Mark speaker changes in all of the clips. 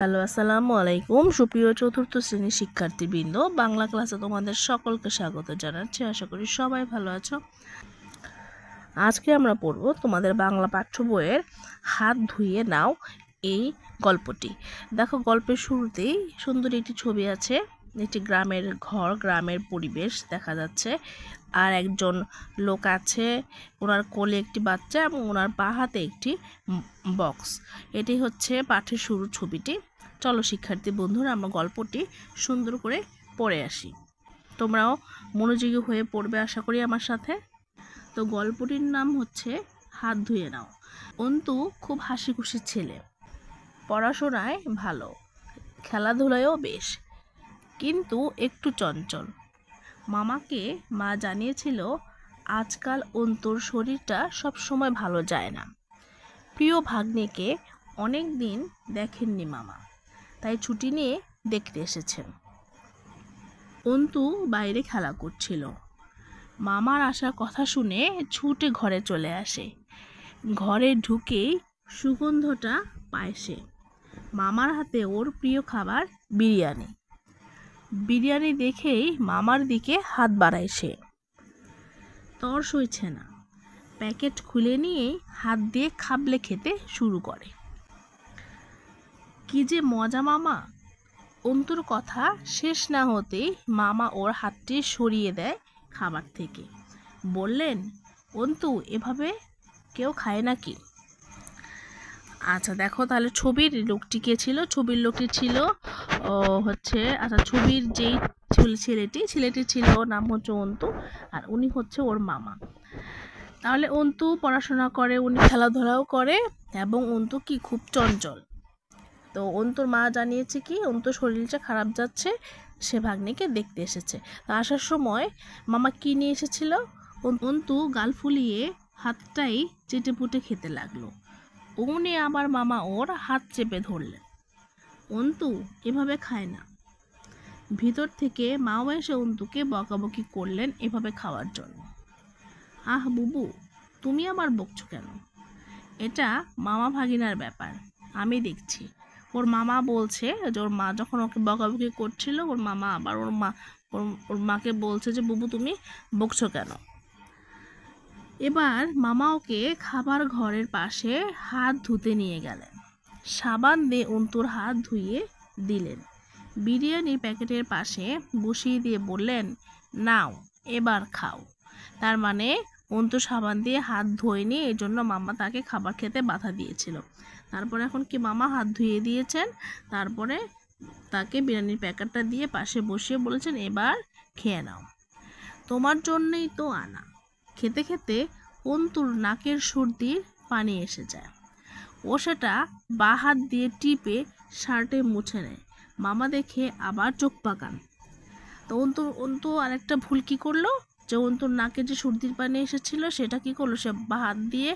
Speaker 1: Hello, আসসালামু আলাইকুম। সুপ্রিয় চতুর্থ শ্রেণীর শিক্ষার্থীবৃন্দ, বাংলা ক্লাসে তোমাদের সকলকে স্বাগত জানাচ্ছি। আশা করি সবাই ভালো আছো। আজকে আমরা পড়ব তোমাদের বাংলা পাঠ্য বইয়ের হাত ধুয়ে নাও এই গল্পটি। দেখো, গল্পের শুরুতেই সুন্দর একটি ছবি আছে, একটি গ্রামের ঘর, গ্রামের পরিবেশ দেখা যাচ্ছে, আর একজন লোক আছে, ওনার কোলে একটি বাচ্চা এবং ওনার বাঁ হাতে একটি বক্স। এটি হচ্ছে পাঠের শুরুর ছবিটি। চলো শিক্ষার্থী বন্ধুরা, আমরা গল্পটি সুন্দর করে পড়ে আসি। তোমরাও মনোযোগী হয়ে পড়বে আশা করি আমার সাথে। তো গল্পটির নাম হচ্ছে হাত ধুয়ে নাও। অন্তু খুব হাসি খুশি ছেলে, পড়াশোনায় ভালো, খেলাধুলায়ও বেশ, কিন্তু একটু চঞ্চল। মামাকে মা জানিয়েছিল আজকাল অন্তুর শরীরটা সবসময় ভালো যায় না। প্রিয় ভাগ্নেকে অনেক দিন দেখেননি মামা, তাই ছুটি নিয়ে দেখতে এসেছেন। অন্তু বাইরে খেলা করছিল। মামার আসার কথা শুনে ছুটে ঘরে চলে আসে। ঘরে ঢুকেই সুগন্ধটা পায় সে। মামার হাতে ওর প্রিয় খাবার বিরিয়ানি। বিরিয়ানি দেখেই মামার দিকে হাত বাড়ায় সে। তর সইছে না, প্যাকেট খুলে নিয়েই হাত দিয়ে খাবলে খেতে শুরু করে। কি যে মজা মামা! অন্তুর কথা শেষ না হতেই মামা ওর হাতটি সরিয়ে দেয় খাবার থেকে। বললেন, অন্তু, এভাবে কেউ খায় নাকি? আচ্ছা দেখো, তাহলে ছবির লোকটি কে ছিল? ছবির লোকটি ছিল ছবির যেই ছেলেটি ছিল নাম হচ্ছে অন্তু, আর উনি হচ্ছে ওর মামা। তাহলে অন্তু পড়াশোনা করে, উনি খেলাধুলাও করে, এবং অন্তু কি খুব চঞ্চল। তো অন্তুর মা জানিয়েছে কি অন্তুর শরীরটা খারাপ যাচ্ছে, সে ভাগ্নিকে দেখতে এসেছে। তো আসার সময় মামা কি নিয়ে এসেছিল? অন্তু গাল ফুলিয়ে হাতটাই চেটেপুটে খেতে লাগলো। অমনি আবার মামা ওর হাত চেপে ধরলেন। অন্তু এভাবে খায় না। ভিতর থেকে মাও এসে অন্তুকে বকাবকি করলেন এভাবে খাওয়ার জন্য। আহ বুবু, তুমি আমার বকছো কেন? এটা মামা ভাগিনার ব্যাপার, আমি দেখছি। ওর মামা বলছে যে ওর মা যখন ওকে বকাবকি করছিল, ওর মামা আবার ওর মাকে বলছে যে বুবু তুমি বকছো কেন? এবার মামা ওকে খাবার ঘরের পাশে হাত ধুতে নিয়ে গেলেন। সাবান দিয়ে অন্তুর হাত ধুয়ে দিলেন। বিরিয়ানির প্যাকেটের পাশে বসিয়ে দিয়ে বললেন, নাও এবার খাও। তার মানে অন্তু সাবান দিয়ে হাত ধোয়নি, এই জন্য মামা তাকে খাবার খেতে বাধা দিয়েছিল। তারপরে এখন কি মামা হাত ধুয়ে দিয়েছেন, তারপরে তাকে বিরিয়ানির প্যাকেটটা দিয়ে পাশে বসিয়ে বলেছেন, এবার খেয়ে নাও, তোমার জন্যই তো আনা। খেতে খেতে অন্তুর নাকের সর্দির পানি এসে যায়। ও সেটা বাঁ হাত দিয়ে টিপে শার্টে মুছে নেয়। মামা দেখে আবার চোখ পাকান। তো অন্তু আরেকটা ভুল কি করলো, যে অন্তুর নাকে যে সর্দির পানি এসেছিল সেটা কি করলো, সে বাঁ হাত দিয়ে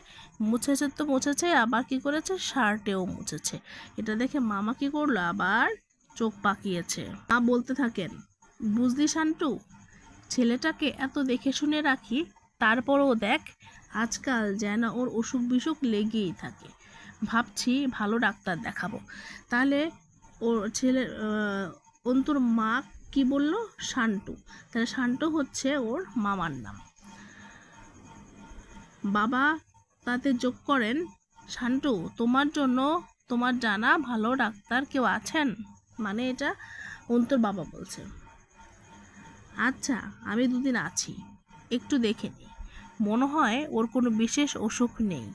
Speaker 1: মুছেছে, তো মুছেছে, আবার কি করেছে, শার্টেও মুছেছে। এটা দেখে মামা কি করলো, আবার চোখ পাকিয়েছে। মা বলতে থাকেন, বুঝলি শান্টু, ছেলেটাকে এত দেখে শুনে রাখি, তারপরও দেখ আজকাল যেন ওর অসুখ বিসুখ লেগেই থাকে। ভাবছি ভালো ডাক্তার দেখাবো। তাহলে ওর ছেলে অন্তুর মা কি বলল, শান্টু। তাহলে শান্টু হচ্ছে ওর মামার নাম। বাবা তাতে যোগ করেন, শান্টু, তোমার জন্য তোমার জানা ভালো ডাক্তার কেউ আছেন? মানে এটা অন্তুর বাবা বলছে। আচ্ছা, আমি দুদিন আছি, একটু দেখে নি। মনে হয় ওর কোনো বিশেষ অসুখ নেই।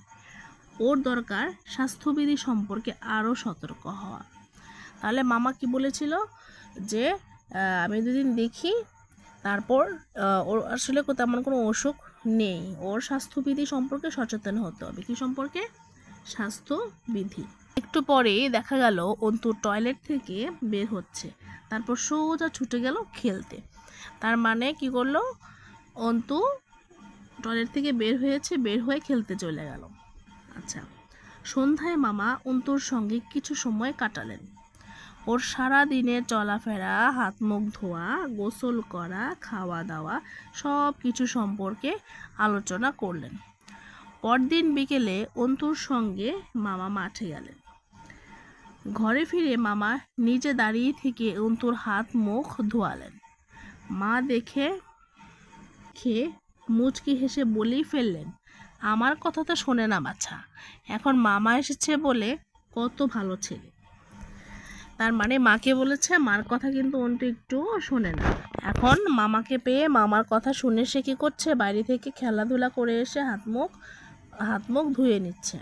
Speaker 1: ওর দরকার স্বাস্থ্যবিধি সম্পর্কে আরও সতর্ক হওয়া। তাহলে মামা কি বলেছিল, যে আমি দুদিন দেখি, তারপর ওর আসলে তেমন কোনো অসুখ নেই, ওর স্বাস্থ্যবিধি সম্পর্কে সচেতন হতে হবে। কি সম্পর্কে? স্বাস্থ্যবিধি। একটু পরেই দেখা গেল অন্তু টয়লেট থেকে বের হচ্ছে, তারপর সোজা ছুটে গেল খেলতে। তার মানে কি করলো, অন্তু টয়লেট থেকে বের হয়েছে, বের হয়ে খেলতে চলে গেল। আচ্ছা, সন্ধ্যায় মামা অন্তুর সঙ্গে কিছু সময় কাটালেন। ওর সারা দিনের চলাফেরা, হাত মুখ ধোয়া, গোসল করা, খাওয়া দাওয়া সব কিছু সম্পর্কে আলোচনা করলেন। পরদিন বিকেলে অন্তুর সঙ্গে মামা মাঠে গেলেন। ঘরে ফিরে মামা নিজে দাঁড়িয়ে থেকে অন্তুর হাত মুখ ধোয়ালেন। মা দেখে খেয়ে মুচকি হেসে বলেই ফেললেন, আমার কথা তো শোনে না বাছা, এখন মামা এসেছে বলে কত ভালো ছেলে। তার মানে মাকে বলেছে, মার কথা কিন্তু অন্তু একটু শোনে না। এখন মামাকে পেয়ে মামার কথা শুনে সে কী করছে, বাইরে থেকে খেলাধুলা করে এসে হাত মুখ ধুয়ে নিচ্ছে।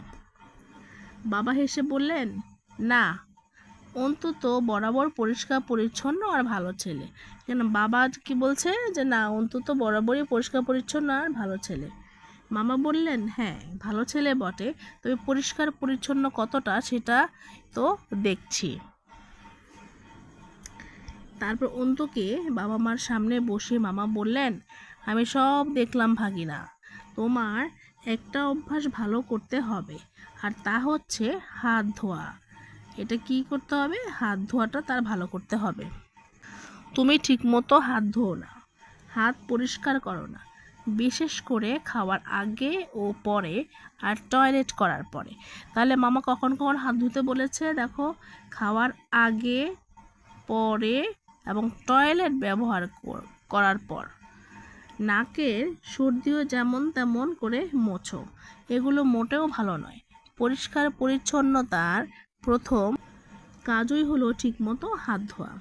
Speaker 1: বাবা হেসে বললেন, না অন্তু তো বরাবর পরিষ্কার পরিচ্ছন্ন আর ভালো ছেলে। কেন বাবা কি বলছে যে না অন্তু তো বরাবরই পরিষ্কার পরিচ্ছন্ন আর ভালো ছেলে। মামা বললেন, হ্যাঁ ভালো ছেলে বটে, তবে পরিষ্কার পরিচ্ছন্ন কতটা সেটা তো দেখছি। তারপর অন্তুকে বাবা মার সামনে বসে মামা বললেন, আমি সব দেখলাম ভাগিনা, তোমার একটা অভ্যাস ভালো করতে হবে, আর তা হচ্ছে হাত ধোয়া। এটা কি করতে হবে? হাত ধোয়াটা তার ভালো করতে হবে। তুমি ঠিকমতো হাত ধোও না, হাত পরিষ্কার করো না, বিশেষ করে খাওয়ার আগে ও পরে আর টয়লেট করার পরে। তাহলে মামা কখন কখন হাত ধুতে বলেছে দেখো, খাওয়ার আগে, পরে এবং টয়লেট ব্যবহার করার পর। নাকের সর্দিও যেমন তেমন করে মোছো, এগুলো মোটেও ভালো নয়। পরিষ্কার পরিচ্ছন্নতার প্রথম কাজই হলো ঠিকমতো হাত ধোয়া।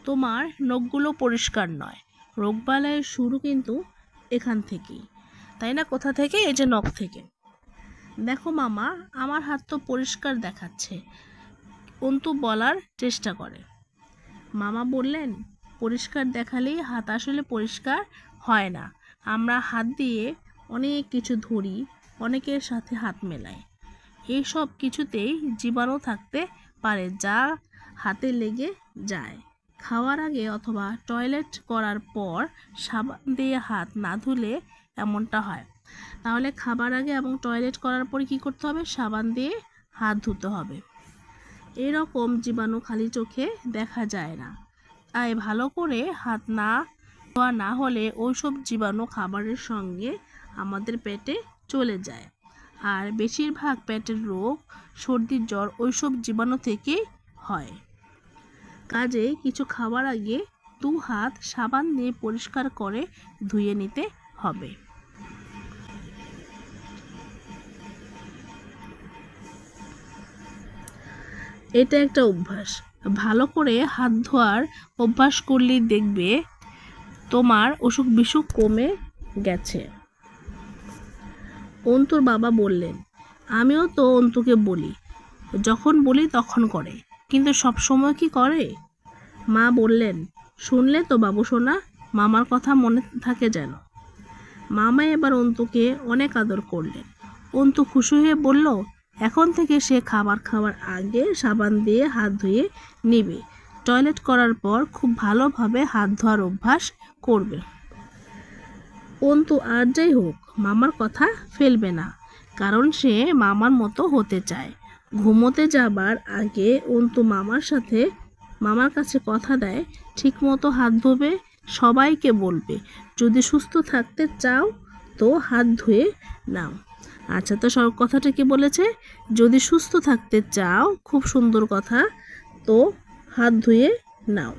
Speaker 1: তোমার নখগুলো পরিষ্কার নয়, রোগবালাইয়ের শুরু কিন্তু এখান থেকেই, তাই না? কোথা থেকে? এই যে নখ থেকে। দেখো মামা, আমার হাত তো পরিষ্কার দেখাচ্ছে, অন্তু বলার চেষ্টা করে। মামা বললেন, পরিষ্কার দেখালেই হাত আসলে পরিষ্কার হয় না। আমরা হাত দিয়ে অনেক কিছু ধরি, অনেকের সাথে হাত মেলাই, এই সব কিছুতেই জীবাণু থাকতে পারে যা হাতে লেগে যায়। খাওয়ার আগে অথবা টয়লেট করার পর সাবান দিয়ে হাত না ধুলে এমনটা হয়। তাহলে খাবার আগে এবং টয়লেট করার পর কি করতে হবে? সাবান দিয়ে হাত ধুতে হবে। এরকম জীবাণু খালি চোখে দেখা যায় না, তাই ভালো করে হাত না ধোয়া না হলে ওইসব জীবাণু খাবারের সঙ্গে আমাদের পেটে চলে যায়। আর বেশিরভাগ পেটের রোগ, সর্দি, জ্বর ওইসব জীবাণু থেকেই হয়। কাজেই কিছু খাওয়ার আগে 2 হাত সাবান দিয়ে পরিষ্কার করে ধুয়ে নিতে হবে। এটা একটা অভ্যাস। ভালো করে হাত ধোয়ার অভ্যাস করলেই দেখবে তোমার অসুখ বিসুখ কমে গেছে। অন্তুর বাবা বললেন, আমিও তো অন্তুকে বলি, যখন বলি তখন করে, কিন্তু সব সময় কি করে? মা বললেন, শুনলে তো বাবু সোনা, মামার কথা মনে থাকে যেন। মামা এবার অন্তুকে অনেক আদর করলেন। অন্তু খুশি হয়ে বলল, এখন থেকে সে খাবার খাওয়ার আগে সাবান দিয়ে হাত ধুয়ে নিবে, টয়লেট করার পর খুব ভালোভাবে হাত ধোয়ার অভ্যাস করবে। অন্তু আর যাই হোক মামার কথা ফেলবে না, কারণ সে মামার মতো হতে চায়। ঘুমোতে যাবার আগে অন্তু মামার কাছে কথা দেয়, ঠিকমতো হাত ধোবে, সবাইকে বলবে যদি সুস্থ থাকতে চাও তো হাত ধুয়ে নাও। আচ্ছা, তো সব কথাটা কি বলেছে? যদি সুস্থ থাকতে চাও, খুব সুন্দর কথা, তো হাত ধুয়ে নাও।